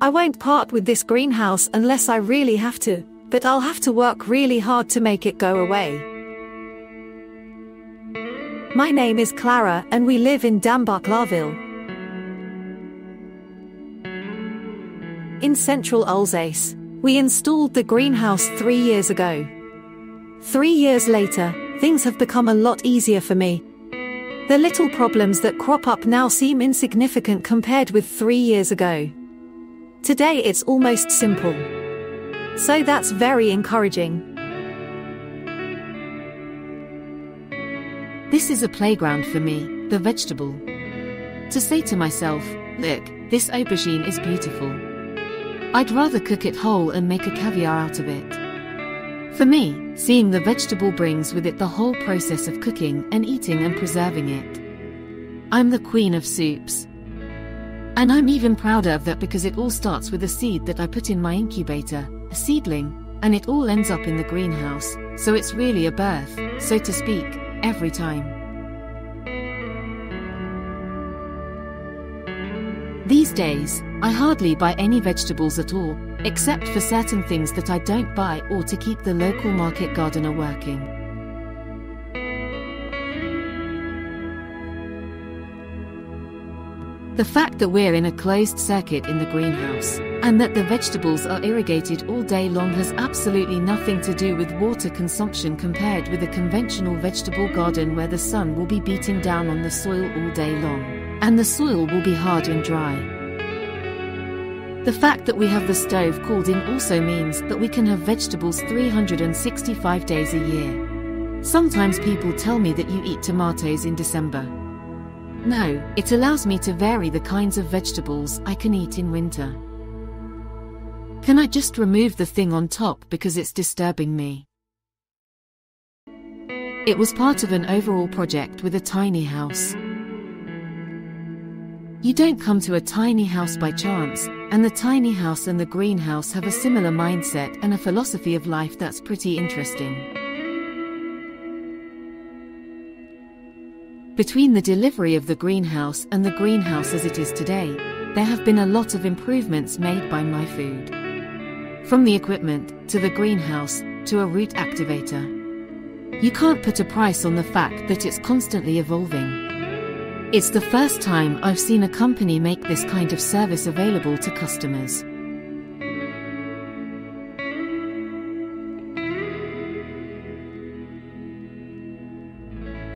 I won't part with this greenhouse unless I really have to, but I'll have to work really hard to make it go away. My name is Clara and we live in Dambark-la-Ville, in central Alsace. We installed the greenhouse 3 years ago. 3 years later, things have become a lot easier for me. The little problems that crop up now seem insignificant compared with 3 years ago. Today it's almost simple. So that's very encouraging. This is a playground for me, the vegetable. To say to myself, look, this aubergine is beautiful. I'd rather cook it whole and make a caviar out of it. For me, seeing the vegetable brings with it the whole process of cooking and eating and preserving it. I'm the queen of soups. And I'm even prouder of that because it all starts with a seed that I put in my incubator, a seedling, and it all ends up in the greenhouse, so it's really a birth, so to speak, every time. These days, I hardly buy any vegetables at all, except for certain things that I don't buy or to keep the local market gardener working. The fact that we're in a closed circuit in the greenhouse, and that the vegetables are irrigated all day long has absolutely nothing to do with water consumption compared with a conventional vegetable garden where the sun will be beating down on the soil all day long, and the soil will be hard and dry. The fact that we have the stove called in also means that we can have vegetables 365 days a year. Sometimes people tell me that you eat tomatoes in December. No, it allows me to vary the kinds of vegetables I can eat in winter. Can I just remove the thing on top because it's disturbing me? It was part of an overall project with a tiny house. You don't come to a tiny house by chance, and the tiny house and the greenhouse have a similar mindset and a philosophy of life that's pretty interesting. Between the delivery of the greenhouse and the greenhouse as it is today, there have been a lot of improvements made by Myfood. From the equipment, to the greenhouse, to a root activator. You can't put a price on the fact that it's constantly evolving. It's the first time I've seen a company make this kind of service available to customers.